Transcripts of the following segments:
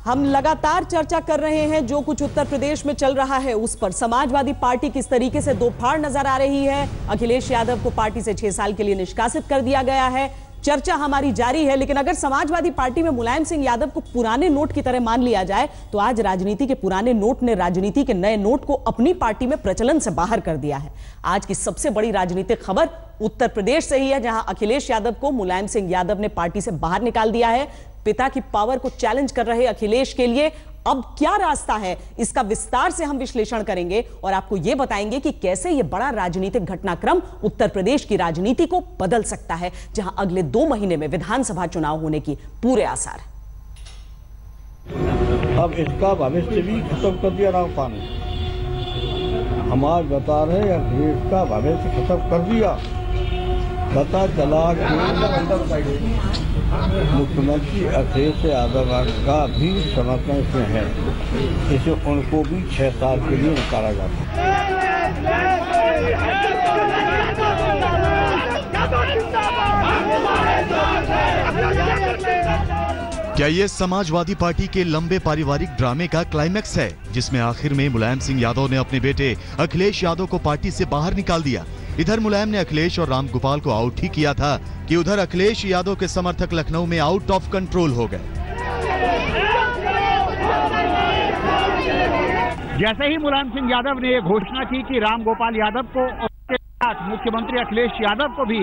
हम लगातार चर्चा कर रहे हैं जो कुछ उत्तर प्रदेश में चल रहा है उस पर। समाजवादी पार्टी किस तरीके से दो फाड़ नजर आ रही है। अखिलेश यादव को पार्टी से 6 साल के लिए निष्कासित कर दिया गया है। चर्चा हमारी जारी है, लेकिन अगर समाजवादी पार्टी में मुलायम सिंह यादव को पुराने नोट की तरह मान लिया जाए तो आज राजनीति के पुराने नोट ने राजनीति के नए नोट को अपनी पार्टी में प्रचलन से बाहर कर दिया है। आज की सबसे बड़ी राजनीतिक खबर उत्तर प्रदेश से ही है, जहां अखिलेश यादव को मुलायम सिंह यादव ने पार्टी से बाहर निकाल दिया है। पिता की पावर को चैलेंज कर रहे अखिलेश के लिए अब क्या रास्ता है, इसका विस्तार से हम विश्लेषण करेंगे और आपको यह बताएंगे कि कैसे यह बड़ा राजनीतिक घटनाक्रम उत्तर प्रदेश की राजनीति को बदल सकता है, जहां अगले 2 महीने में विधानसभा चुनाव होने की पूरे आसार है। अब इसका भविष्य भी खत्म कर दिया रामपाल ने। हम आज बता रहे हैं अखिलेश का भविष्य खत्म कर दिया। पता चला कि मुख्यमंत्री अखिलेश यादव का भी समर्थन इसमें है, इसे उनको भी 6 साल के लिए निकाला जाता है। क्या ये समाजवादी पार्टी के लंबे पारिवारिक ड्रामे का क्लाइमैक्स है, जिसमें आखिर में मुलायम सिंह यादव ने अपने बेटे अखिलेश यादव को पार्टी से बाहर निकाल दिया। इधर मुलायम ने अखिलेश और रामगोपाल को आउट ही किया था कि उधर अखिलेश यादव के समर्थक लखनऊ में आउट ऑफ कंट्रोल हो गए। जैसे ही मुलायम सिंह यादव ने ये घोषणा की कि रामगोपाल यादव को और उसके साथ मुख्यमंत्री अखिलेश यादव को भी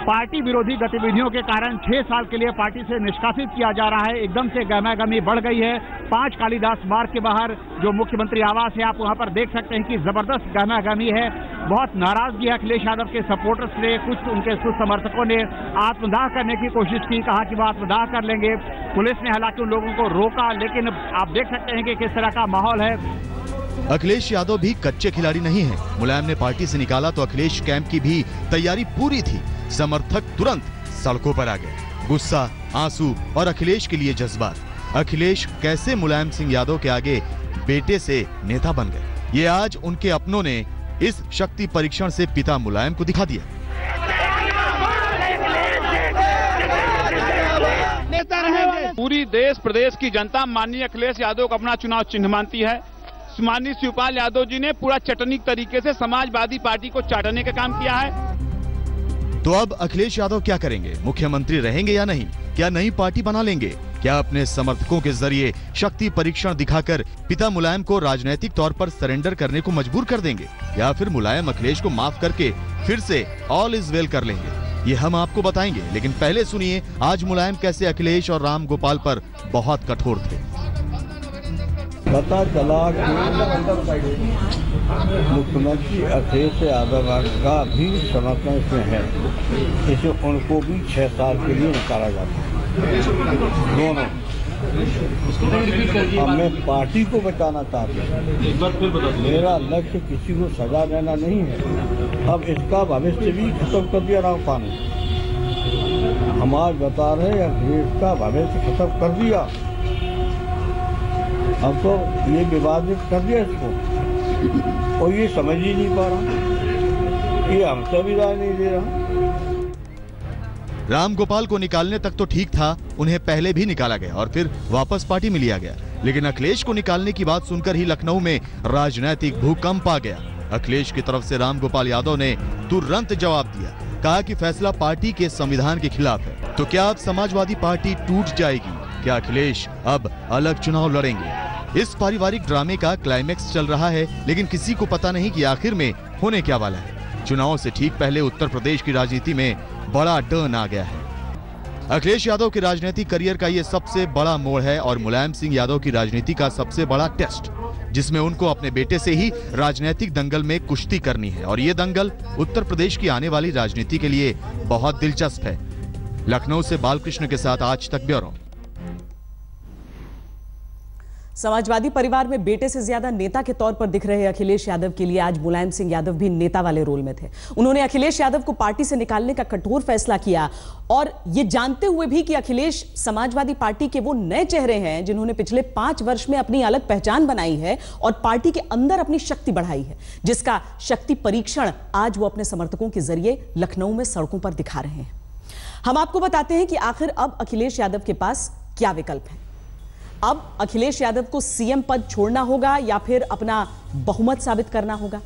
पार्टी विरोधी गतिविधियों के कारण 6 साल के लिए पार्टी से निष्कासित किया जा रहा है, एकदम से गहमागहमी बढ़ गई है। 5 कालीदास मार्ग के बाहर जो मुख्यमंत्री आवास है, आप वहां पर देख सकते हैं कि जबरदस्त गहमागहमी है। बहुत नाराजगी है अखिलेश यादव के सपोर्टर्स ने। कुछ उनके समर्थकों ने आत्मदाह करने की कोशिश की, कहा कि वो आत्मदाह कर लेंगे। पुलिस ने हालांकि उन लोगों को रोका, लेकिन आप देख सकते हैं कि किस तरह का माहौल है। अखिलेश यादव भी कच्चे खिलाड़ी नहीं है। मुलायम ने पार्टी से निकाला तो अखिलेश कैंप की भी तैयारी पूरी थी। समर्थक तुरंत सड़कों पर आ गए। गुस्सा, आंसू और अखिलेश के लिए जज्बात। अखिलेश कैसे मुलायम सिंह यादव के आगे बेटे से नेता बन गए, ये आज उनके अपनों ने इस शक्ति परीक्षण से पिता मुलायम को दिखा दिया। पूरी देश प्रदेश की जनता माननीय अखिलेश यादव को अपना चुनाव चिन्ह मानती है। माननीय शिवपाल यादव जी ने पूरा चटनी तरीके से समाजवादी पार्टी को चाटने का काम किया है। तो अब अखिलेश यादव क्या करेंगे? मुख्यमंत्री रहेंगे या नहीं? क्या नई पार्टी बना लेंगे? क्या अपने समर्थकों के जरिए शक्ति परीक्षण दिखाकर पिता मुलायम को राजनीतिक तौर पर सरेंडर करने को मजबूर कर देंगे, या फिर मुलायम अखिलेश को माफ करके फिर से ऑल इज वेल कर लेंगे? ये हम आपको बताएंगे, लेकिन पहले सुनिए आज मुलायम कैसे अखिलेश और रामगोपाल पर बहुत कठोर थे। पता चला कि मुख्यमंत्री अखिलेश यादव का भी समर्थन इसमें है, इसे उनको भी 6 साल के लिए निकाला जाता है। दोनों अब मैं पार्टी को बचाना चाहता हूँ। मेरा लक्ष्य किसी को सजा देना नहीं है। अब इसका भविष्य भी खत्म कर दिया रामपाल ने। हम आज बता रहे हैं अखिलेश का भविष्य खत्म कर दिया। अब तो ये विवादित कर दिया इसको, और ये समझ ही नहीं पा रहा, ये हमसे भी राय नहीं दे रहा। रामगोपाल को निकालने तक तो ठीक था, उन्हें पहले भी निकाला गया और फिर वापस पार्टी में लिया गया, लेकिन अखिलेश को निकालने की बात सुनकर ही लखनऊ में राजनीतिक भूकंप आ गया। अखिलेश की तरफ से रामगोपाल यादव ने तुरंत जवाब दिया, कहा कि फैसला पार्टी के संविधान के खिलाफ है। तो क्या अब समाजवादी पार्टी टूट जाएगी? क्या अखिलेश अब अलग चुनाव लड़ेंगे? इस पारिवारिक ड्रामे का क्लाइमैक्स चल रहा है, लेकिन किसी को पता नहीं कि आखिर में होने क्या वाला है। चुनाव से ठीक पहले उत्तर प्रदेश की राजनीति में बड़ा टर्न आ गया है। अखिलेश यादव के राजनीतिक करियर का ये सबसे बड़ा मोड़ है और मुलायम सिंह यादव की राजनीति का सबसे बड़ा टेस्ट, जिसमें उनको अपने बेटे से ही राजनीतिक दंगल में कुश्ती करनी है। और ये दंगल उत्तर प्रदेश की आने वाली राजनीति के लिए बहुत दिलचस्प है। लखनऊ से बालकृष्ण के साथ आज तक ब्यूरो। समाजवादी परिवार में बेटे से ज्यादा नेता के तौर पर दिख रहे अखिलेश यादव के लिए आज मुलायम सिंह यादव भी नेता वाले रोल में थे। उन्होंने अखिलेश यादव को पार्टी से निकालने का कठोर फैसला किया, और ये जानते हुए भी कि अखिलेश समाजवादी पार्टी के वो नए चेहरे हैं जिन्होंने पिछले 5 वर्ष में अपनी अलग पहचान बनाई है और पार्टी के अंदर अपनी शक्ति बढ़ाई है, जिसका शक्ति परीक्षण आज वो अपने समर्थकों के जरिए लखनऊ में सड़कों पर दिखा रहे हैं। हम आपको बताते हैं कि आखिर अब अखिलेश यादव के पास क्या विकल्प है। अब अखिलेश यादव को सीएम पद छोड़ना होगा या फिर अपना बहुमत साबित करना होगा?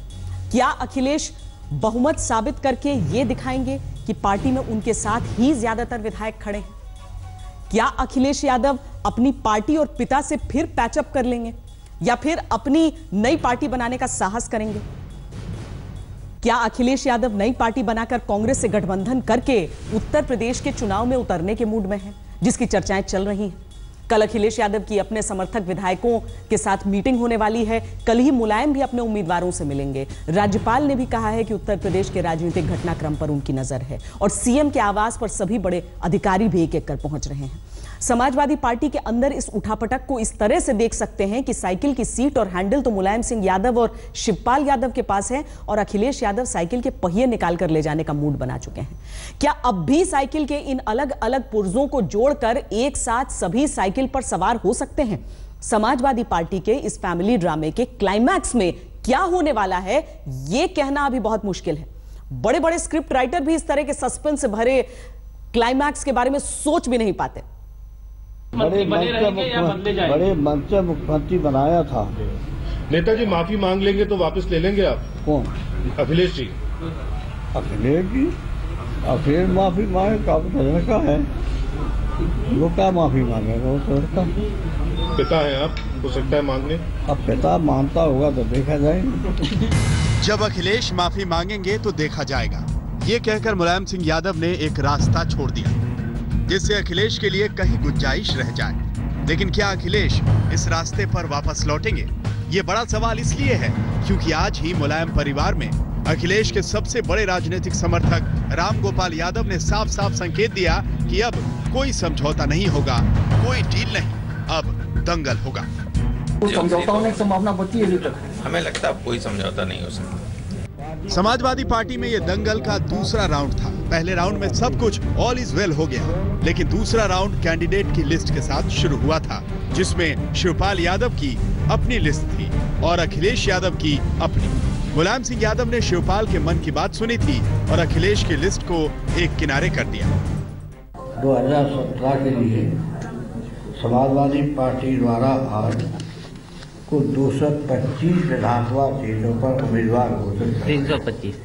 क्या अखिलेश बहुमत साबित करके यह दिखाएंगे कि पार्टी में उनके साथ ही ज्यादातर विधायक खड़े हैं? क्या अखिलेश यादव अपनी पार्टी और पिता से फिर पैचअप कर लेंगे या फिर अपनी नई पार्टी बनाने का साहस करेंगे? क्या अखिलेश यादव नई पार्टी बनाकर कांग्रेस से गठबंधन करके उत्तर प्रदेश के चुनाव में उतरने के मूड में हैं, जिसकी चर्चाएं चल रही हैं? कल अखिलेश यादव की अपने समर्थक विधायकों के साथ मीटिंग होने वाली है। कल ही मुलायम भी अपने उम्मीदवारों से मिलेंगे। राज्यपाल ने भी कहा है कि उत्तर प्रदेश के राजनीतिक घटनाक्रम पर उनकी नजर है और सीएम के आवास पर सभी बड़े अधिकारी भी एक एक कर पहुंच रहे हैं। समाजवादी पार्टी के अंदर इस उठापटक को इस तरह से देख सकते हैं कि साइकिल की सीट और हैंडल तो मुलायम सिंह यादव और शिवपाल यादव के पास है और अखिलेश यादव साइकिल के पहिए निकालकर ले जाने का मूड बना चुके हैं। क्या अब भी साइकिल के इन अलग अलग पुर्जों को जोड़कर एक साथ सभी साइकिल पर सवार हो सकते हैं? समाजवादी पार्टी के इस फैमिली ड्रामे के क्लाइमैक्स में क्या होने वाला है, यह कहना अभी बहुत मुश्किल है। बड़े बड़े स्क्रिप्ट राइटर भी इस तरह के सस्पेंस से भरे क्लाइमैक्स के बारे में सोच भी नहीं पाते। बड़े मन से मुख्यमंत्री बनाया था। नेताजी माफी मांग लेंगे तो वापस ले लेंगे आप? कौन? अखिलेश जी। अखिलेश जी फिर माफी मांगे का का है, वो क्या माफी मांगेगा? वो तो पिता है आप, हो सकता है मांगने। अब पिता मानता होगा तो देखा जाएगा। जब अखिलेश माफी मांगेंगे तो देखा जाएगा, ये कहकर मुलायम सिंह यादव ने एक रास्ता छोड़ दिया जिससे अखिलेश के लिए कहीं गुंजाइश रह जाए। लेकिन क्या अखिलेश इस रास्ते पर वापस लौटेंगे? ये बड़ा सवाल इसलिए है क्योंकि आज ही मुलायम परिवार में अखिलेश के सबसे बड़े राजनीतिक समर्थक राम गोपाल यादव ने साफ साफ संकेत दिया कि अब कोई समझौता नहीं होगा, कोई डील नहीं, अब दंगल होगा। समझौता होने की संभावना बची है? हमें लगता है कोई समझौता नहीं हो सकता। समाजवादी पार्टी में ये दंगल का दूसरा राउंड था। पहले राउंड में सब कुछ ऑल इज वेल हो गया, लेकिन दूसरा राउंड कैंडिडेट की लिस्ट के साथ शुरू हुआ था, जिसमें शिवपाल यादव की अपनी लिस्ट थी और अखिलेश यादव की अपनी। मुलायम सिंह यादव ने शिवपाल के मन की बात सुनी थी और अखिलेश की लिस्ट को एक किनारे कर दिया। 2017 के लिए समाजवादी पार्टी द्वारा आज को 225 विधानसभा सीटों पर उम्मीदवार घोषित 325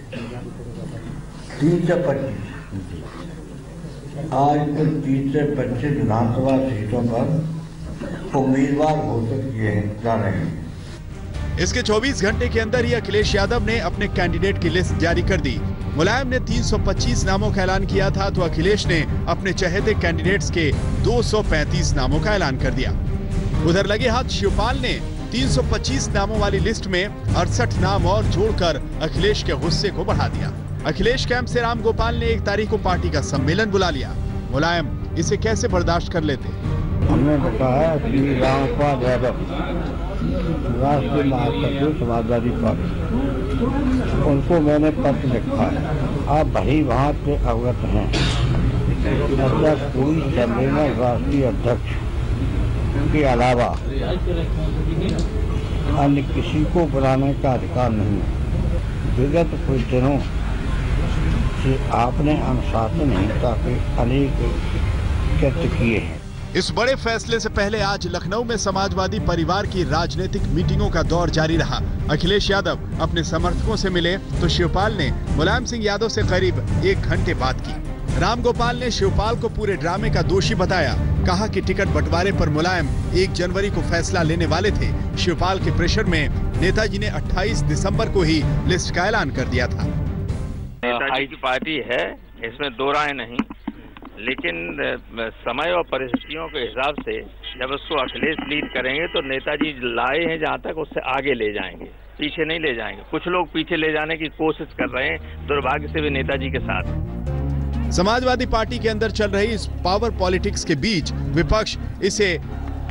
आज कुल 30 से 25 विधानसभा सीटों पर उम्मीदवार घोषित किए जा रहे हैं। इसके 24 घंटे के अंदर ही अखिलेश यादव ने अपने कैंडिडेट की लिस्ट जारी कर दी। मुलायम ने 325 नामों का ऐलान किया था तो अखिलेश ने अपने चहेते कैंडिडेट्स के 235 नामों का ऐलान कर दिया। उधर लगे हाथ शिवपाल ने 325 नामों वाली लिस्ट में 68 नाम और जोड़कर अखिलेश के गुस्से को बढ़ा दिया। अखिलेश कैंप से राम गोपाल ने 1 तारीख को पार्टी का सम्मेलन बुला लिया। मुलायम इसे कैसे बर्दाश्त कर लेते? हमने बताया कि राम गोपाल यादव राष्ट्रीय महासचिव समाजवादी पार्टी, उनको मैंने पत्र लिखा है, आप भली भांति से अवगत हैं। अध्यक्ष कोई सम्मेलन राष्ट्रीय अध्यक्ष के अलावा अन्य किसी को बुलाने का अधिकार नहीं है। विगत कुछ दिनों से आपने अनुशासनहीनता के अनेक कृत्य किए हैं। इस बड़े फैसले से पहले आज लखनऊ में समाजवादी परिवार की राजनीतिक मीटिंगों का दौर जारी रहा। अखिलेश यादव अपने समर्थकों से मिले तो शिवपाल ने मुलायम सिंह यादव से करीब 1 घंटे बात की। राम गोपाल ने शिवपाल को पूरे ड्रामे का दोषी बताया। कहा कि टिकट बंटवारे पर मुलायम 1 जनवरी को फैसला लेने वाले थे। शिवपाल के प्रेशर में नेताजी ने 28 दिसंबर को ही लिस्ट का ऐलान कर दिया था। नेताजी की पार्टी है, इसमें 2 राय नहीं, लेकिन समय और परिस्थितियों के हिसाब से जब उसको अखिलेश लीड करेंगे तो नेताजी लाए हैं जहाँ तक उससे आगे ले जाएंगे, पीछे नहीं ले जाएंगे। कुछ लोग पीछे ले जाने की कोशिश कर रहे हैं, दुर्भाग्य से भी नेताजी के साथ। समाजवादी पार्टी के अंदर चल रही इस पावर पॉलिटिक्स के बीच विपक्ष इसे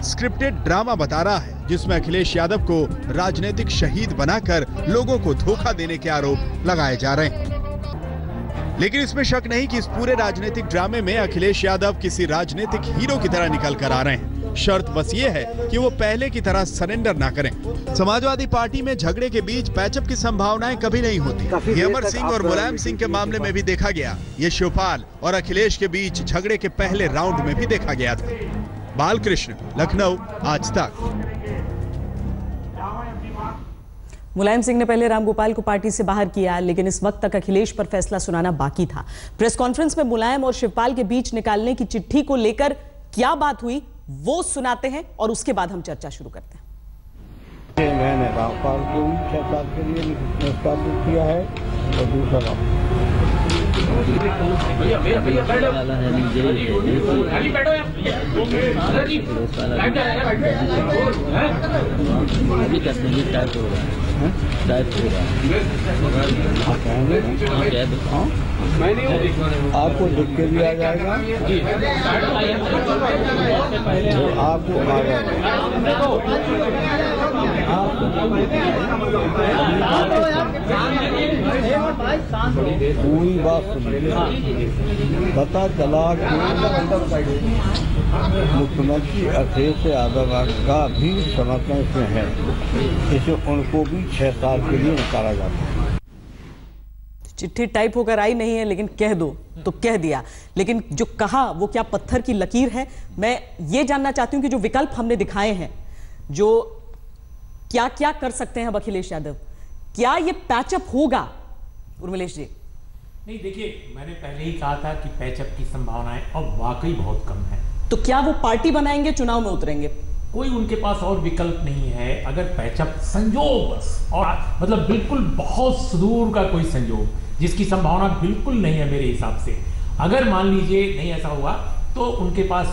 स्क्रिप्टेड ड्रामा बता रहा है, जिसमें अखिलेश यादव को राजनीतिक शहीद बनाकर लोगों को धोखा देने के आरोप लगाए जा रहे हैं। लेकिन इसमें शक नहीं कि इस पूरे राजनीतिक ड्रामे में अखिलेश यादव किसी राजनीतिक हीरो की तरह निकल कर आ रहे हैं। शर्त बस ये है कि वो पहले की तरह सरेंडर ना करें। समाजवादी पार्टी में झगड़े के बीच पैचअप की संभावनाएं कभी नहीं होती। ये अमर सिंह और मुलायम सिंह के मामले में भी देखा गया। ये शिवपाल और अखिलेश के बीच झगड़े के पहले राउंड में भी देखा गया था। बालकृष्ण, लखनऊ, आज तक। मुलायम सिंह ने पहले रामगोपाल को पार्टी से बाहर किया, लेकिन इस वक्त तक अखिलेश पर फैसला सुनाना बाकी था। प्रेस कॉन्फ्रेंस में मुलायम और शिवपाल के बीच निकालने की चिट्ठी को लेकर क्या बात हुई वो सुनाते हैं और उसके बाद हम चर्चा शुरू करते हैं। मैंने रामपाल को भी 6 साल के लिए निष्कासित किया है और दूसरा आपको लिख के दिया जाएगा, आपको आ पूरी बात सुनिए। पता चला कि मुख्यमंत्री अखिलेश यादव का भी समर्थन इसमें है, इसे उनको भी 6 साल के लिए निकाला जाता है। चिट्ठी टाइप होकर आई नहीं है, लेकिन कह दो तो कह दिया। लेकिन जो कहा वो क्या पत्थर की लकीर है? मैं ये जानना चाहती हूं कि जो विकल्प हमने दिखाए हैं, जो क्या क्या कर सकते हैं अब अखिलेश यादव, क्या ये पैचअप होगा? उर्मिलेश जी। नहीं, देखिए, मैंने पहले ही कहा था कि पैचअप की संभावनाएं अब वाकई बहुत कम है। तो क्या वो पार्टी बनाएंगे, चुनाव में उतरेंगे? कोई उनके पास और विकल्प नहीं है। अगर पैचअप संयोग बस, और मतलब बिल्कुल बहुत सुदूर का कोई संयोग, जिसकी संभावना बिल्कुल नहीं है मेरे हिसाब से, अगर मान लीजिए नहीं ऐसा हुआ, तो उनके पास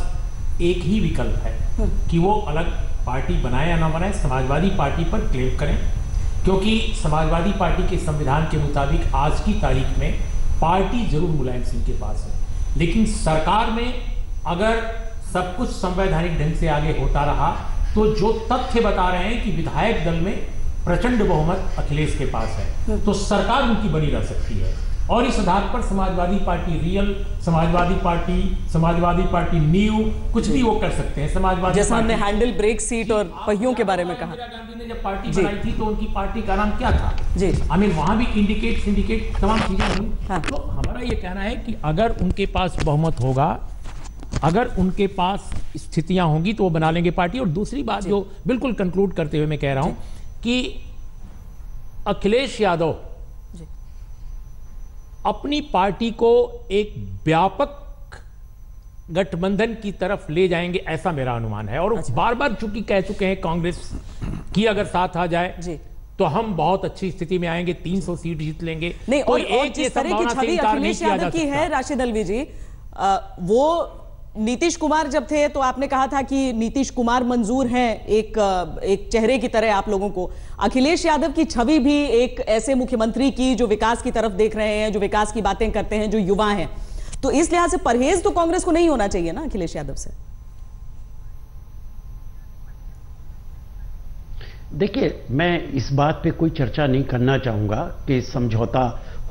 एक ही विकल्प है कि वो अलग पार्टी बनाए या ना बनाए, समाजवादी पार्टी पर क्लेम करें। क्योंकि समाजवादी पार्टी के संविधान के मुताबिक आज की तारीख में पार्टी जरूर मुलायम सिंह के पास है, लेकिन सरकार में अगर सब कुछ संवैधानिक ढंग से आगे होता रहा तो जो तथ्य बता रहे हैं कि विधायक दल में प्रचंड बहुमत अखिलेश के पास है, तो सरकार उनकी बनी रह सकती है। और इस आधार पर Samajwadi party real, Samajwadi party new, कुछ भी वो कर सकते हैं। समाजवादी जैसा हमने हैंडल, ब्रेक सीट और पहियों के बारे में कहा। इंदिरा गांधी ने जब पार्टी बनाई थी तो उनकी पार्टी का नाम क्या था? जी, आई मीन वहां भी इंडिकेट, सिंडिकेट, तमाम चीजें हुई। हाँ। तो हमारा ये कहना है कि अगर उनके पास बहुमत होगा, अगर उनके पास स्थितियां होंगी तो वो बना लेंगे पार्टी। और दूसरी बात जो बिल्कुल कंक्लूड करते हुए मैं कह रहा हूं कि अखिलेश यादव अपनी पार्टी को एक व्यापक गठबंधन की तरफ ले जाएंगे, ऐसा मेरा अनुमान है। और बार बार चूंकि कह चुके हैं कांग्रेस की अगर साथ आ जाए तो हम बहुत अच्छी स्थिति में आएंगे, 300 सीट जीत लेंगे। नहीं, और जिस तरह की छवि अखिलेश यादव की है राशिद अलवी जी, वो नीतीश कुमार जब थे तो आपने कहा था कि नीतीश कुमार मंजूर हैं एक चेहरे की तरह आप लोगों को। अखिलेश यादव की छवि भी एक ऐसे मुख्यमंत्री की जो विकास की तरफ देख रहे हैं, जो विकास की बातें करते हैं, जो युवा हैं, तो इस लिहाज से परहेज तो कांग्रेस को नहीं होना चाहिए ना अखिलेश यादव से। देखिए, मैं इस बात पे कोई चर्चा नहीं करना चाहूंगा कि समझौता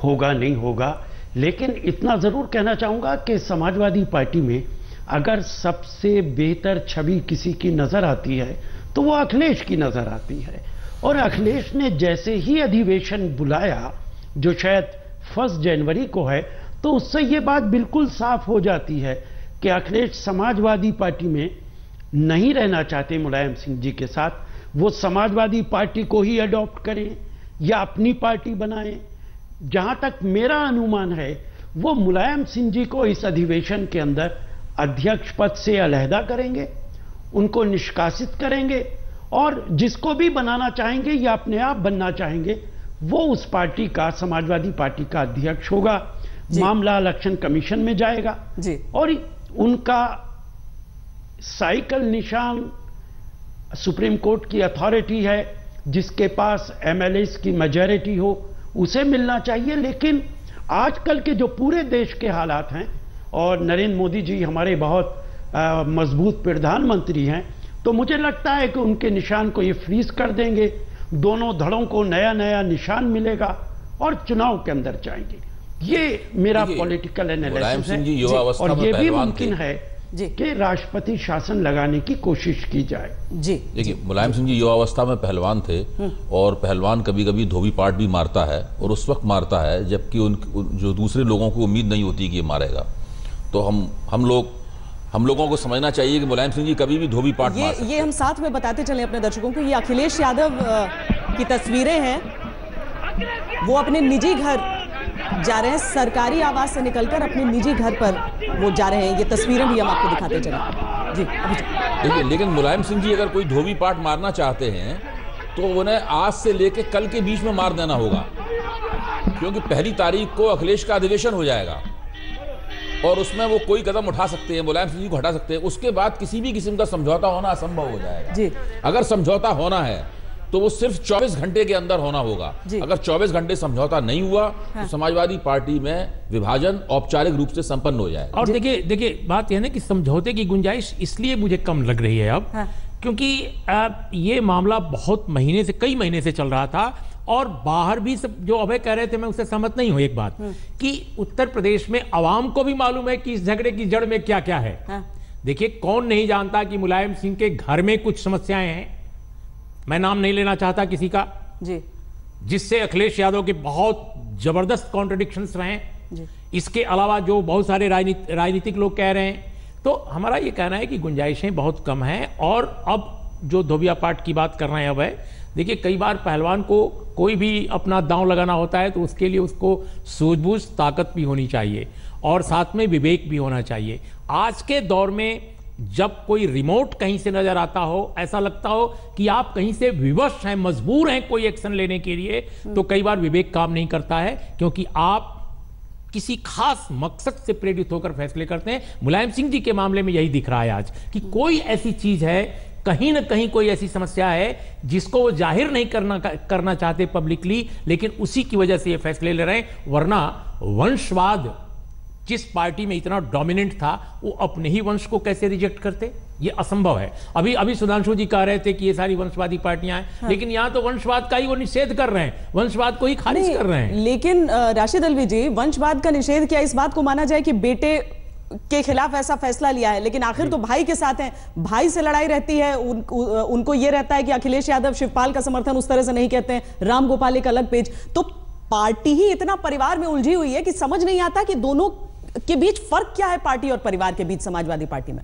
होगा नहीं होगा, लेकिन इतना जरूर कहना चाहूंगा कि समाजवादी पार्टी में अगर सबसे बेहतर छवि किसी की नजर आती है तो वो अखिलेश की नजर आती है। और अखिलेश ने जैसे ही अधिवेशन बुलाया, जो शायद 1 जनवरी को है, तो उससे ये बात बिल्कुल साफ हो जाती है कि अखिलेश समाजवादी पार्टी में नहीं रहना चाहते मुलायम सिंह जी के साथ। वो समाजवादी पार्टी को ही अडॉप्ट करें या अपनी पार्टी बनाएं। जहां तक मेरा अनुमान है, वो मुलायम सिंह जी को इस अधिवेशन के अंदर अध्यक्ष पद से अलहदा करेंगे, उनको निष्कासित करेंगे, और जिसको भी बनाना चाहेंगे या अपने आप बनना चाहेंगे वो उस पार्टी का, समाजवादी पार्टी का अध्यक्ष होगा। मामला इलेक्शन कमीशन में जाएगा जी। और उनका साइकिल निशान सुप्रीम कोर्ट की अथॉरिटी है, जिसके पास एमएलएस की मेजॉरिटी हो उसे मिलना चाहिए। लेकिन आजकल के जो पूरे देश के हालात हैं, और नरेंद्र मोदी जी हमारे बहुत मजबूत प्रधानमंत्री हैं, तो मुझे लगता है कि उनके निशान को ये फ्रीज कर देंगे, दोनों धड़ों को नया नया निशान मिलेगा और चुनाव के अंदर जाएंगे। ये मेरा पॉलिटिकल एनालिसिस है। और ये भी मुमकिन है कि राष्ट्रपति शासन लगाने की कोशिश की जाए। जी, देखिए, मुलायम सिंह जी युवावस्था में पहलवान थे, और पहलवान कभी कभी धोबी पाट भी मारता है, और उस वक्त मारता है जबकि जो दूसरे लोगों को उम्मीद नहीं होती कि ये मारेगा। तो हम लोग हम लोगों को समझना चाहिए कि मुलायम सिंह जी कभी भी धोबी पाट मार सकते हैं। ये हम साथ में बताते चले अपने दर्शकों को, ये अखिलेश यादव की तस्वीरें हैं। वो अपने निजी घर जा रहे हैं, सरकारी आवास से निकलकर अपने निजी घर पर वो जा रहे हैं। ये तस्वीरें भी हम आपको दिखाते चले जी। देखिए, लेकिन मुलायम सिंह जी अगर कोई धोबी पाट मारना चाहते हैं तो उन्हें आज से लेकर कल के बीच में मार देना होगा, क्योंकि 1 तारीख को अखिलेश का अधिवेशन हो जाएगा और उसमें वो कोई कदम उठा सकते हैं, मुलायम सिंह जी को हटा सकते हैं। उसके बाद किसी भी किस्म का समझौता होना असंभव हो जाएगा जी। अगर समझौता होना है तो वो सिर्फ 24 घंटे के अंदर होना होगा। अगर 24 घंटे समझौता नहीं हुआ तो समाजवादी पार्टी में विभाजन औपचारिक रूप से संपन्न हो जाएगा। और देखिए बात यह है कि समझौते की गुंजाइश इसलिए मुझे कम लग रही है अब, क्योंकि ये मामला बहुत कई महीने से चल रहा था और बाहर भी सब जो अभय कह रहे थे, मैं उससे सहमत नहीं हूं एक बात, कि उत्तर प्रदेश में आवाम को भी मालूम है कि इस झगड़े की जड़ में क्या क्या है। देखिए, कौन नहीं जानता कि मुलायम सिंह के घर में कुछ समस्याएं हैं, मैं नाम नहीं लेना चाहता किसी का जी, जिससे अखिलेश यादव के बहुत जबरदस्त कॉन्ट्रडिक्शंस रहे। इसके अलावा जो बहुत सारे राजनीतिक लोग कह रहे हैं, तो हमारा ये कहना है कि गुंजाइशें बहुत कम हैं। और अब जो धोबिया पाट की बात कर रहे हैं अब है, देखिए कई बार पहलवान को कोई भी अपना दांव लगाना होता है तो उसके लिए उसको सूझबूझ ताकत भी होनी चाहिए और साथ में विवेक भी होना चाहिए। आज के दौर में जब कोई रिमोट कहीं से नजर आता हो, ऐसा लगता हो कि आप कहीं से विवश हैं, मजबूर हैं कोई एक्शन लेने के लिए, तो कई बार विवेक काम नहीं करता है, क्योंकि आप किसी खास मकसद से प्रेरित होकर फैसले करते हैं। मुलायम सिंह जी के मामले में यही दिख रहा है आज कि कोई ऐसी चीज है, कहीं ना कहीं कोई ऐसी समस्या है जिसको वो जाहिर नहीं करना चाहते पब्लिकली, लेकिन उसी की वजह से ये फैसले ले रहे हैं। वरना वंशवाद जिस पार्टी में इतना डोमिनेंट था, वो अपने ही वंश को कैसे रिजेक्ट करते? ये असंभव है। अभी सुधांशु जी कह रहे थे कि ये सारी वंशवादी पार्टियां हैं, लेकिन यहां तो वंशवाद का ही वो निषेध कर रहे हैं, वंशवाद को ही खारिज कर रहे हैं। लेकिन राशिद अलवी जी, वंशवाद का निषेध क्या इस बात को माना जाए कि बेटे के खिलाफ ऐसा फैसला लिया है, लेकिन आखिर तो भाई के साथ हैं, भाई से लड़ाई रहती है, उनको ये रहता है कि अखिलेश यादव शिवपाल का समर्थन उस तरह से नहीं कहते हैं, राम गोपाल एक अलग पेज। तो पार्टी ही इतना परिवार में उलझी हुई है कि समझ नहीं आता कि दोनों के बीच फर्क क्या है, पार्टी और परिवार के बीच समाजवादी पार्टी में।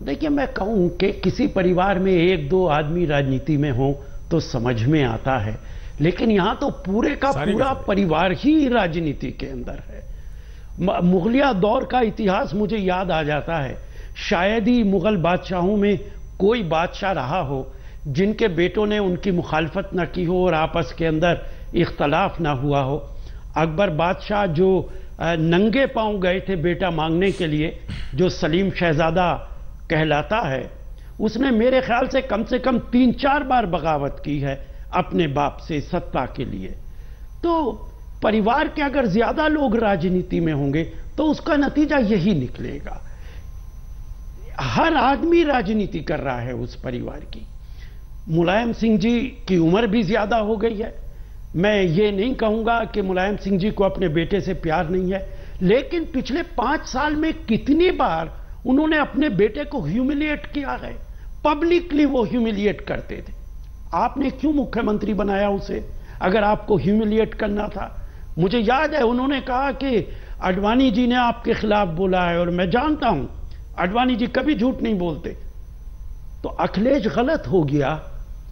देखिए, मैं कहूं कि किसी परिवार में 1-2 आदमी राजनीति में हो तो समझ में आता है, लेकिन यहां तो पूरे का पूरा परिवार ही राजनीति के अंदर है। मुगलिया दौर का इतिहास मुझे याद आ जाता है। शायद ही मुगल बादशाहों में कोई बादशाह रहा हो जिनके बेटों ने उनकी मुखालफत न की हो और आपस के अंदर इख्तलाफ ना हुआ हो। अकबर बादशाह जो नंगे पांव गए थे बेटा मांगने के लिए, जो सलीम शहजादा कहलाता है, उसने मेरे ख्याल से कम 3-4 बार बगावत की है अपने बाप से सत्ता के लिए। तो परिवार के अगर ज्यादा लोग राजनीति में होंगे तो उसका नतीजा यही निकलेगा। हर आदमी राजनीति कर रहा है उस परिवार की। मुलायम सिंह जी की उम्र भी ज्यादा हो गई है। मैं ये नहीं कहूंगा कि मुलायम सिंह जी को अपने बेटे से प्यार नहीं है, लेकिन पिछले 5 साल में कितनी बार उन्होंने अपने बेटे को ह्यूमिलिएट किया है। पब्लिकली वो ह्यूमिलिएट करते थे। आपने क्यों मुख्यमंत्री बनाया उसे, अगर आपको ह्यूमिलिएट करना था? मुझे याद है उन्होंने कहा कि आडवाणी जी ने आपके खिलाफ बोला है, और मैं जानता हूं आडवाणी जी कभी झूठ नहीं बोलते। तो अखिलेश गलत हो गया,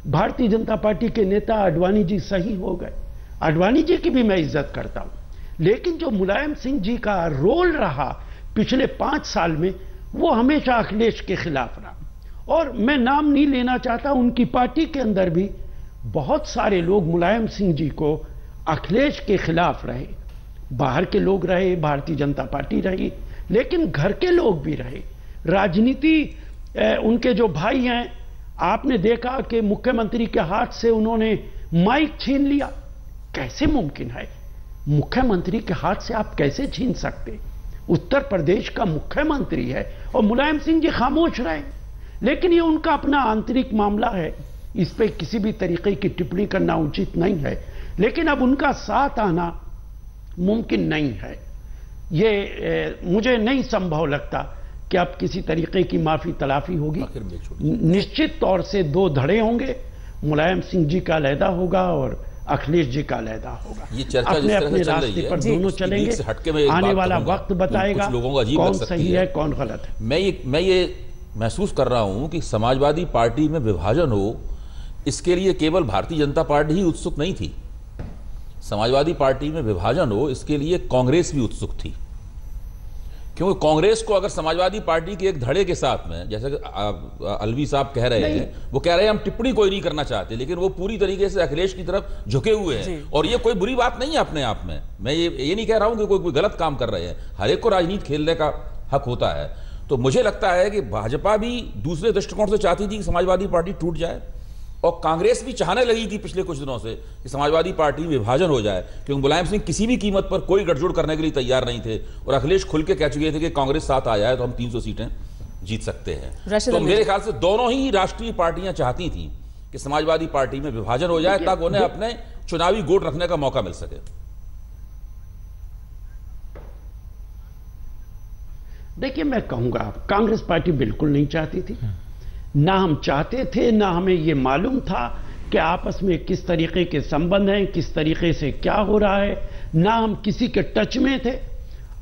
भारतीय जनता पार्टी के नेता आडवाणी जी सही हो गए। आडवाणी जी की भी मैं इज्जत करता हूं, लेकिन जो मुलायम सिंह जी का रोल रहा पिछले 5 साल में, वो हमेशा अखिलेश के खिलाफ रहा। और मैं नाम नहीं लेना चाहता, उनकी पार्टी के अंदर भी बहुत सारे लोग मुलायम सिंह जी को अखिलेश के खिलाफ रहे। बाहर के लोग रहे, भारतीय जनता पार्टी रही, लेकिन घर के लोग भी रहे। राजनीति उनके जो भाई हैं, आपने देखा कि मुख्यमंत्री के हाथ से उन्होंने माइक छीन लिया। कैसे मुमकिन है? मुख्यमंत्री के हाथ से आप कैसे छीन सकते? उत्तर प्रदेश का मुख्यमंत्री है और मुलायम सिंह जी खामोश रहे। लेकिन ये उनका अपना आंतरिक मामला है, इस पे किसी भी तरीके की टिप्पणी करना उचित नहीं है। लेकिन अब उनका साथ आना मुमकिन नहीं है। ये मुझे नहीं संभव लगता कि अब किसी तरीके की माफी तलाफी होगी। निश्चित तौर से 2 धड़े होंगे, मुलायम सिंह जी का अलहदा होगा और अखिलेश जी का अलहदा होगा। ये चर्चा अपने जिस तरह अपने से चल रही रास्ते है, पर दोनों चलेंगे, आने वाला वक्त बताएगा कौन सही है कौन गलत है। मैं ये महसूस कर रहा हूं कि समाजवादी पार्टी में विभाजन हो, इसके लिए केवल भारतीय जनता पार्टी ही उत्सुक नहीं थी। समाजवादी पार्टी में विभाजन हो, इसके लिए कांग्रेस भी उत्सुक थी, क्योंकि कांग्रेस को अगर समाजवादी पार्टी के एक धड़े के साथ में, जैसे अलवी साहब कह रहे हैं, वो कह रहे हैं हम टिप्पणी कोई नहीं करना चाहते, लेकिन वो पूरी तरीके से अखिलेश की तरफ झुके हुए हैं। और ये कोई बुरी बात नहीं है अपने आप में। मैं ये नहीं कह रहा हूं कि कोई गलत काम कर रहे हैं, हर एक को राजनीति खेलने का हक होता है। तो मुझे लगता है कि भाजपा भी दूसरे दृष्टिकोण से चाहती थी कि समाजवादी पार्टी टूट जाए, और कांग्रेस भी चाहने लगी थी पिछले कुछ दिनों से कि समाजवादी पार्टी में विभाजन हो जाए, क्योंकि मुलायम सिंह किसी भी कीमत पर कोई गठजोड़ करने के लिए तैयार नहीं थे, और अखिलेश खुल के कह चुके थे कि कांग्रेस साथ आ जाए तो हम 300 सीटें जीत सकते हैं। तो मेरे ख्याल से दोनों ही राष्ट्रीय पार्टियां चाहती थी कि समाजवादी पार्टी में विभाजन हो जाए, ताकि उन्हें अपने चुनावी गोट रखने का मौका मिल सके। देखिए, मैं कहूंगा कांग्रेस पार्टी बिल्कुल नहीं चाहती थी, ना हम चाहते थे, ना हमें ये मालूम था कि आपस में किस तरीके के संबंध हैं, किस तरीके से क्या हो रहा है, ना हम किसी के टच में थे।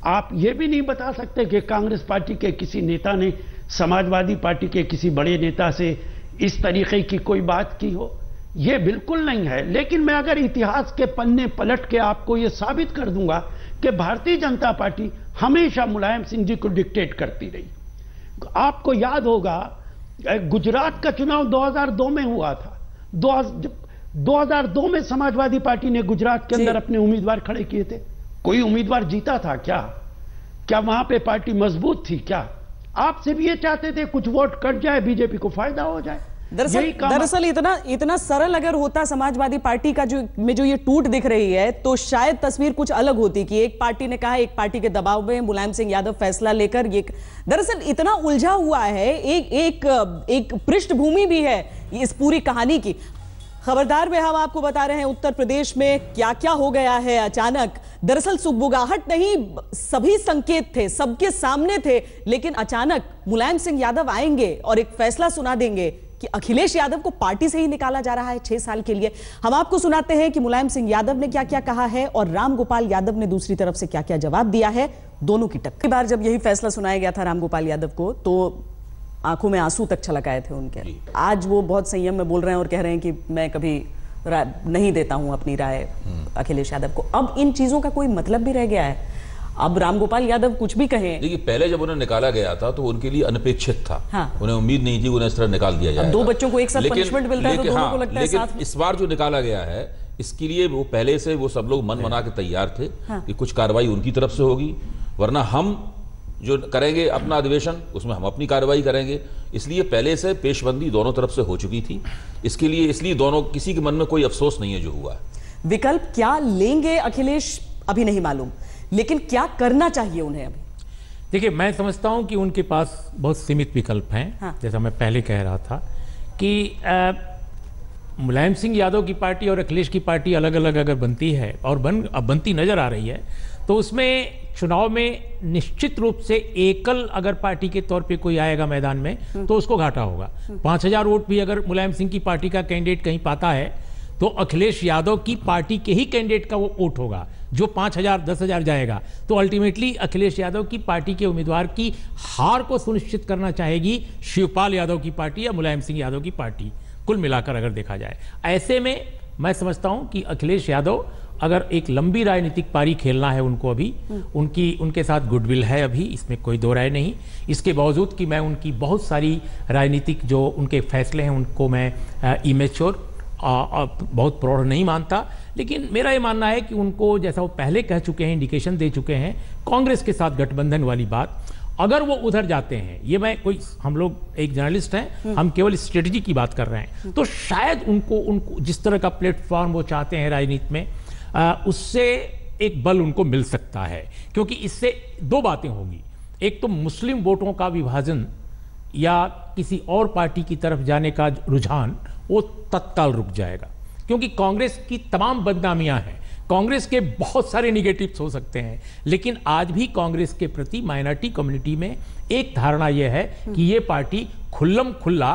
आप ये भी नहीं बता सकते कि कांग्रेस पार्टी के किसी नेता ने समाजवादी पार्टी के किसी बड़े नेता से इस तरीके की कोई बात की हो, ये बिल्कुल नहीं है। लेकिन मैं अगर इतिहास के पन्ने पलट के आपको ये साबित कर दूंगा कि भारतीय जनता पार्टी हमेशा मुलायम सिंह जी को डिक्टेट करती रही। आपको याद होगा गुजरात का चुनाव 2002 में हुआ था। 2002 में समाजवादी पार्टी ने गुजरात के अंदर अपने उम्मीदवार खड़े किए थे। कोई उम्मीदवार जीता था क्या वहां पे पार्टी मजबूत थी? क्या आप सिर्फ ये चाहते थे कुछ वोट कट जाए, बीजेपी को फायदा हो जाए? दरअसल इतना सरल अगर होता समाजवादी पार्टी का जो ये टूट दिख रही है, तो शायद तस्वीर कुछ अलग होती कि एक पार्टी ने कहा, एक पार्टी के दबाव में मुलायम सिंह यादव फैसला लेकर ये। दरअसल इतना उलझा हुआ है, एक पृष्ठभूमि भी है इस पूरी कहानी की। खबरदार में हम आपको बता रहे हैं उत्तर प्रदेश में क्या क्या हो गया है अचानक। दरअसल सुगबुगाहट नहीं, सभी संकेत थे, सबके सामने थे, लेकिन अचानक मुलायम सिंह यादव आएंगे और एक फैसला सुना देंगे कि अखिलेश यादव को पार्टी से ही निकाला जा रहा है 6 साल के लिए। हम आपको सुनाते हैं कि मुलायम सिंह यादव ने क्या क्या कहा है और रामगोपाल यादव ने दूसरी तरफ से क्या क्या जवाब दिया है। दोनों की टक्कर। बार जब यही फैसला सुनाया गया था रामगोपाल यादव को, तो आंखों में आंसू तक छलक आए थे उनके। आज वो बहुत संयम में बोल रहे हैं और कह रहे हैं कि मैं कभी नहीं देता हूं अपनी राय अखिलेश यादव को। अब इन चीजों का कोई मतलब भी रह गया है? अब रामगोपाल यादव कुछ भी कहें। देखिए, पहले जब उन्हें निकाला गया था तो उनके लिए अनपेक्षित था। हाँ। उन्हें उम्मीद नहीं थी उन्हें इस तरह निकाल दिया जाएगा। 2 बच्चों को एक साथ पनिशमेंट मिलता है तो दोनों को लगता है साथ। इस बार जो निकाला गया है, इसके लिए वो पहले से वो सब लोग मन बना के तैयार थे कि कुछ कार्रवाई उनकी तरफ से होगी, वरना हम जो करेंगे अपना अधिवेशन उसमें हम अपनी कार्रवाई करेंगे। इसलिए पहले से पेशबंदी दोनों तरफ से हो चुकी थी। इसलिए दोनों, किसी के मन में कोई अफसोस नहीं है जो हुआ। विकल्प क्या लेंगे अखिलेश अभी नहीं मालूम, लेकिन क्या करना चाहिए उन्हें अभी? देखिए, मैं समझता हूं कि उनके पास बहुत सीमित विकल्प हैं। हाँ। जैसा मैं पहले कह रहा था कि मुलायम सिंह यादव की पार्टी और अखिलेश की पार्टी अलग अलग अगर बनती है और अब बनती नजर आ रही है, तो उसमें चुनाव में निश्चित रूप से एकल अगर पार्टी के तौर पे कोई आएगा मैदान में तो उसको घाटा होगा। 5000 वोट भी अगर मुलायम सिंह की पार्टी का कैंडिडेट कहीं पाता है तो अखिलेश यादव की पार्टी के ही कैंडिडेट का वो वोट होगा। जो 5000 10,000 जाएगा तो अल्टीमेटली अखिलेश यादव की पार्टी के उम्मीदवार की हार को सुनिश्चित करना चाहेगी शिवपाल यादव की पार्टी या मुलायम सिंह यादव की पार्टी, कुल मिलाकर अगर देखा जाए। ऐसे में मैं समझता हूं कि अखिलेश यादव अगर एक लंबी राजनीतिक पारी खेलना है उनको, अभी उनके साथ गुडविल है, अभी इसमें कोई दो राय नहीं। इसके बावजूद कि मैं उनकी बहुत सारी राजनीतिक जो उनके फैसले हैं उनको मैं इमेच्योर बहुत प्रौढ़ नहीं मानता, लेकिन मेरा ये मानना है कि उनको, जैसा वो पहले कह चुके हैं, इंडिकेशन दे चुके हैं कांग्रेस के साथ गठबंधन वाली बात, अगर वो उधर जाते हैं, ये मैं कोई, हम लोग एक जर्नलिस्ट हैं, हम केवल स्ट्रेटजी की बात कर रहे हैं, तो शायद उनको जिस तरह का प्लेटफॉर्म वो चाहते हैं राजनीति में, उससे एक बल उनको मिल सकता है। क्योंकि इससे 2 बातें होंगी, एक तो मुस्लिम वोटों का विभाजन या किसी और पार्टी की तरफ जाने का रुझान वो तत्काल रुक जाएगा, क्योंकि कांग्रेस की तमाम बदनामियां हैं, कांग्रेस के बहुत सारे निगेटिव्स हो सकते हैं, लेकिन आज भी कांग्रेस के प्रति माइनॉरिटी कम्युनिटी में एक धारणा यह है कि ये पार्टी खुल्लम खुल्ला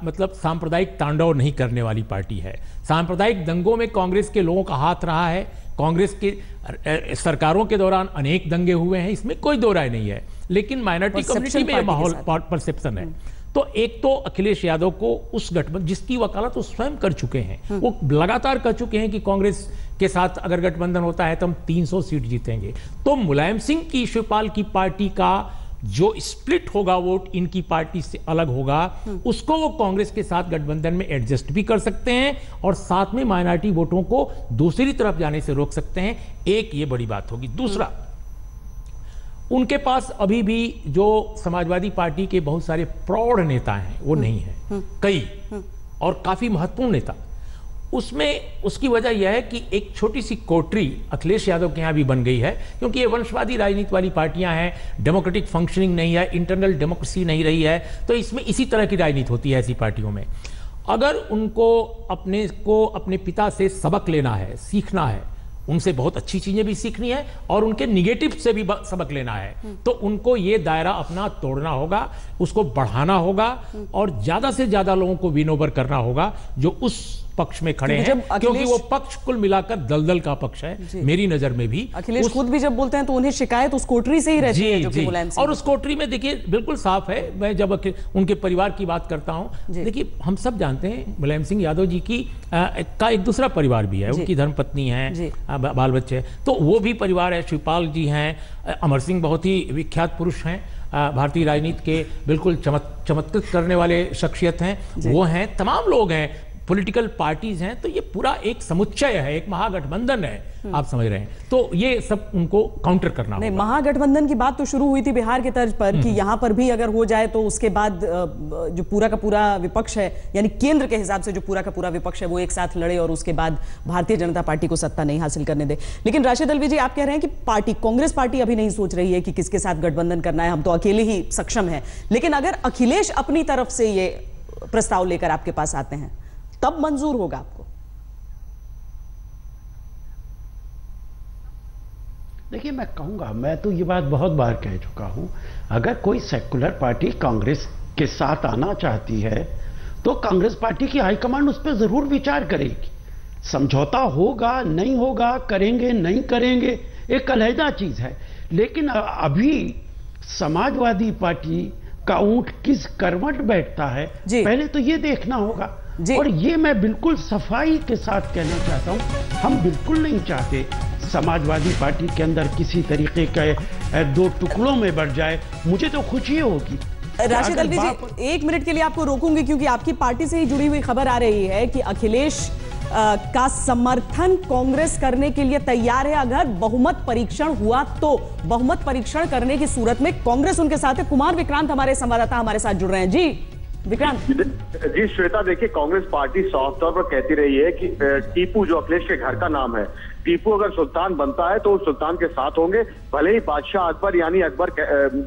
मतलब सांप्रदायिक तांडव नहीं करने वाली पार्टी है। सांप्रदायिक दंगों में कांग्रेस के लोगों का हाथ रहा है। कांग्रेस के सरकारों के दौरान अनेक दंगे हुए हैं, इसमें कोई दो राय नहीं है, लेकिन माइनॉरिटी कम्युनिटी में माहौल परसेप्शन है। तो एक तो अखिलेश यादव को उस गठबंधन जिसकी वकालत वो स्वयं कर चुके हैं, वो लगातार कर चुके हैं कि कांग्रेस के साथ अगर गठबंधन होता है तो हम 300 सीट जीतेंगे। तो मुलायम सिंह की शिवपाल की पार्टी का जो स्प्लिट होगा वोट इनकी पार्टी से अलग होगा, उसको वो कांग्रेस के साथ गठबंधन में एडजस्ट भी कर सकते हैं और साथ में माइनॉरिटी वोटों को दूसरी तरफ जाने से रोक सकते हैं। एक ये बड़ी बात होगी। दूसरा, उनके पास अभी भी जो समाजवादी पार्टी के बहुत सारे प्रौढ़ नेता हैं वो नहीं है, कई और काफी महत्वपूर्ण नेता। उसमें उसकी वजह यह है कि एक छोटी सी कोटरी अखिलेश यादव के यहाँ भी बन गई है, क्योंकि ये वंशवादी राजनीति वाली पार्टियां हैं, डेमोक्रेटिक फंक्शनिंग नहीं है, इंटरनल डेमोक्रेसी नहीं रही है, तो इसमें इसी तरह की राजनीति होती है ऐसी पार्टियों में। अगर उनको अपने पिता से सबक लेना है, सीखना है, उनसे बहुत अच्छी चीजें भी सीखनी है और उनके निगेटिव से भी सबक लेना है, तो उनको ये दायरा अपना तोड़ना होगा, उसको बढ़ाना होगा और ज्यादा से ज्यादा लोगों को विन ओवर करना होगा जो उस पक्ष में खड़े हैं, क्योंकि वो पक्ष कुल मिलाकर दलदल का पक्ष है मेरी नजर में भी। अखिलेश खुद भी जब बोलते हैं तो उन्हें शिकायत उस कोटरी से ही रहती है, जो कि मुलायम सिंह। और उस कोटरी में देखिए बिल्कुल साफ है, मैं जब उनके परिवार की बात करता हूं, देखिए हम सब जानते हैं मुलायम सिंह यादव जी की का एक दूसरा परिवार भी है, उनकी धर्मपत्नी है, बाल बच्चे, तो वो भी परिवार है। शिवपाल जी हैं, अमर सिंह बहुत ही विख्यात पुरुष हैं, भारतीय राजनीति के बिल्कुल चमत्कृत करने वाले शख्सियत हैं, वो हैं, तमाम लोग हैं, पॉलिटिकल पार्टीज हैं। तो ये पूरा एक समुच्चय है, एक महागठबंधन है, आप समझ रहे हैं। तो ये सब उनको काउंटर करना होगा। महागठबंधन की बात तो शुरू हुई थी बिहार के तर्ज पर कि यहां पर भी अगर हो जाए तो उसके बाद जो पूरा का पूरा विपक्ष है, यानी केंद्र के हिसाब से जो पूरा का पूरा विपक्ष है, वो एक साथ लड़े और उसके बाद भारतीय जनता पार्टी को सत्ता नहीं हासिल करने दे। लेकिन राशिद अलवी जी, आप कह रहे हैं कि कांग्रेस पार्टी अभी नहीं सोच रही है कि किसके साथ गठबंधन करना है, हम तो अकेले ही सक्षम है। लेकिन अगर अखिलेश अपनी तरफ से ये प्रस्ताव लेकर आपके पास आते हैं तब मंजूर होगा आपको? देखिए, मैं कहूंगा, मैं तो ये बात बहुत बार कह चुका हूं, अगर कोई सेक्युलर पार्टी कांग्रेस के साथ आना चाहती है तो कांग्रेस पार्टी की हाईकमांड उस पर जरूर विचार करेगी। समझौता होगा नहीं होगा, करेंगे नहीं करेंगे, एक अलहदा चीज है। लेकिन अभी समाजवादी पार्टी का ऊंट किस करवट बैठता है, पहले तो ये देखना होगा। और ये मैं बिल्कुल सफाई के साथ कहना चाहता हूं, हम बिल्कुल नहीं चाहते समाजवादी पार्टी के अंदर किसी तरीके के दो टुकड़ों में बढ़ जाए। मुझे तो खुशी होगी। राशिद अलवी जी, एक मिनट के लिए आपको रोकूंगी, क्योंकि आपकी पार्टी से ही जुड़ी हुई खबर आ रही है कि अखिलेश का समर्थन कांग्रेस करने के लिए तैयार है अगर बहुमत परीक्षण हुआ तो। बहुमत परीक्षण करने की सूरत में कांग्रेस उनके साथ है। कुमार विक्रांत हमारे संवाददाता हमारे साथ जुड़ रहे हैं। जी विक्रांत। जी श्वेता, देखिए, कांग्रेस पार्टी साफ तौर पर कहती रही है कि टीपू, जो अखिलेश के घर का नाम है, टीपू अगर सुल्तान बनता है तो वो सुल्तान के साथ होंगे, भले ही बादशाह अकबर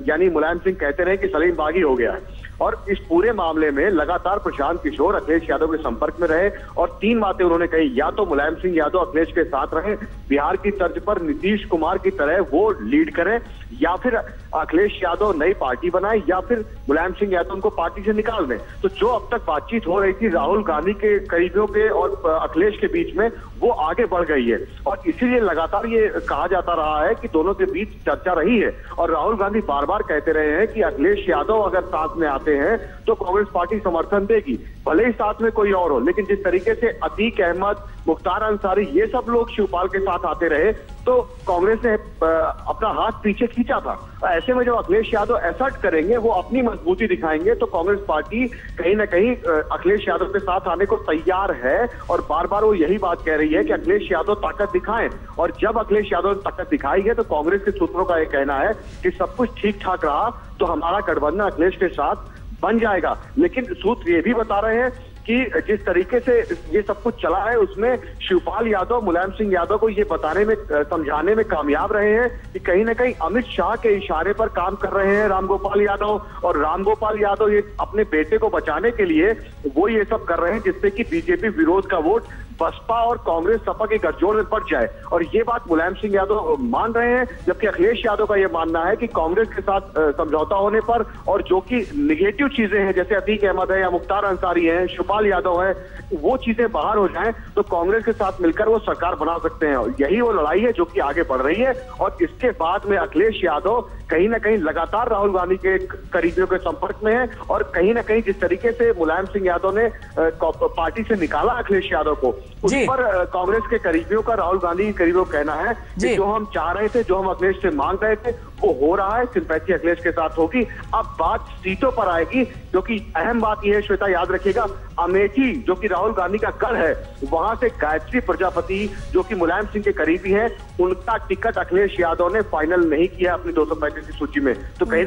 यानी मुलायम सिंह कहते रहे कि सलीम बागी हो गया है। और इस पूरे मामले में लगातार प्रशांत किशोर अखिलेश यादव के संपर्क में रहे और 3 बातें उन्होंने कही, या तो मुलायम सिंह यादव अखिलेश के साथ रहे, बिहार की तर्ज पर नीतीश कुमार की तरह वो लीड करें, या फिर अखिलेश यादव नई पार्टी बनाए, या फिर मुलायम सिंह यादव उनको पार्टी से निकाल दें। तो जो अब तक बातचीत हो रही थी राहुल गांधी के करीबियों के और अखिलेश के बीच में, वो आगे बढ़ गई है और इसीलिए लगातार ये कहा जाता रहा है कि दोनों के बीच चर्चा रही है। और राहुल गांधी बार बार कहते रहे हैं कि अखिलेश यादव अगर साथ में आते हैं तो कांग्रेस पार्टी समर्थन देगी, भले ही साथ में कोई और हो। लेकिन जिस तरीके से अतीक अहमद, मुख्तार अंसारी, ये सब लोग शिवपाल के साथ आते रहे तो कांग्रेस ने अपना हाथ पीछे खींचा था। ऐसे में जब अखिलेश यादव असर्ट करेंगे, वो अपनी मजबूती दिखाएंगे, तो कांग्रेस पार्टी कहीं ना कहीं अखिलेश यादव के साथ आने को तैयार है। और बार बार वो यही बात कह रही है कि अखिलेश यादव ताकत दिखाएं, और जब अखिलेश यादव ताकत दिखाई है तो कांग्रेस के सूत्रों का यह कहना है कि सब कुछ ठीक ठाक रहा तो हमारा गठबंधन अखिलेश के साथ बन जाएगा। लेकिन सूत्र ये भी बता रहे हैं कि जिस तरीके से ये सब कुछ चला है उसमें शिवपाल यादव मुलायम सिंह यादव को ये बताने में, समझाने में कामयाब रहे हैं कि कहीं ना कहीं अमित शाह के इशारे पर काम कर रहे हैं रामगोपाल यादव, और रामगोपाल यादव ये अपने बेटे को बचाने के लिए वो ये सब कर रहे हैं जिससे कि बीजेपी विरोध का वोट बसपा और कांग्रेस सपा के गठजोड़ में पड़ जाए। और ये बात मुलायम सिंह यादव मान रहे हैं, जबकि अखिलेश यादव का ये मानना है कि कांग्रेस के साथ समझौता होने पर और जो कि निगेटिव चीजें हैं जैसे अतीक अहमद है या मुख्तार अंसारी है, शिवपाल यादव है, वो चीजें बाहर हो जाएं तो कांग्रेस के साथ मिलकर वो सरकार बना सकते हैं। यही वो लड़ाई है जो कि आगे बढ़ रही है। और इसके बाद में अखिलेश यादव कहीं ना कहीं लगातार राहुल गांधी के करीबियों के संपर्क में है और कहीं ना कहीं जिस तरीके से मुलायम सिंह यादव ने पार्टी से निकाला अखिलेश यादव को, उस पर कांग्रेस के करीबियों का, राहुल गांधी के करीबियों का कहना है कि जो हम चाह रहे थे, जो हम अखिलेश से मांग रहे थे, वो हो रहा है। सिंपैथी अखिलेश के साथ होगी। अब बात सीटों पर आएगी, जो कि अहम बात यह है श्वेता, याद रखिएगा, अमेठी जो कि राहुल गांधी का गढ़ है, वहां से गायत्री प्रजापति जो कि मुलायम सिंह के करीबी हैं, उनका टिकट अखिलेश यादव ने फाइनल नहीं किया अपनी 235 की सूची में। तो कहीं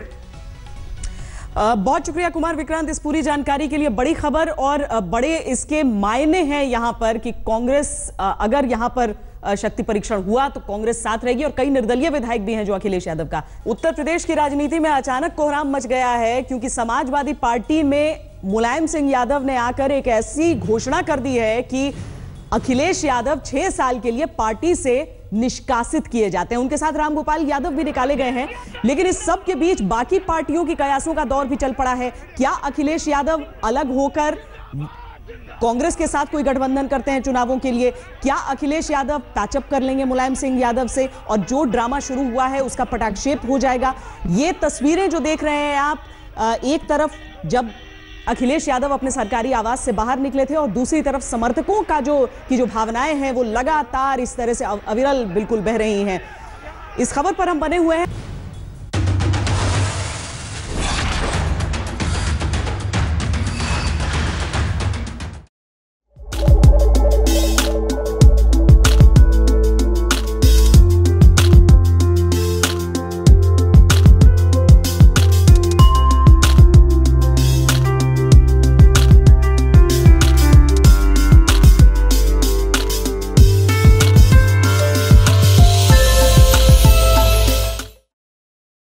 बहुत शुक्रिया कुमार विक्रांत इस पूरी जानकारी के लिए। बड़ी खबर और बड़े इसके मायने हैं यहां पर कि कांग्रेस अगर यहां पर शक्ति परीक्षण हुआ तो कांग्रेस साथ रहेगी और कई निर्दलीय विधायक भी हैं जो अखिलेश यादव का। उत्तर प्रदेश की राजनीति में अचानक कोहराम मच गया है क्योंकि समाजवादी पार्टी में मुलायम सिंह यादव ने आकर एक ऐसी घोषणा कर दी है कि अखिलेश यादव 6 साल के लिए पार्टी से निष्कासित किए जाते हैं। उनके साथ रामगोपाल यादव भी निकाले गए हैं। लेकिन इस सब के बीच बाकी पार्टियों की कयासों का दौर भी चल पड़ा है। क्या अखिलेश यादव अलग होकर कांग्रेस के साथ कोई गठबंधन करते हैं चुनावों के लिए? क्या अखिलेश यादव पैचअप कर लेंगे मुलायम सिंह यादव से और जो ड्रामा शुरू हुआ है उसका पटाक्षेप हो जाएगा? ये तस्वीरें जो देख रहे हैं आप, एक तरफ जब अखिलेश यादव अपने सरकारी आवास से बाहर निकले थे और दूसरी तरफ समर्थकों का जो भावनाएं हैं वो लगातार इस तरह से अविरल बिल्कुल बह रही हैं। इस खबर पर हम बने हुए हैं।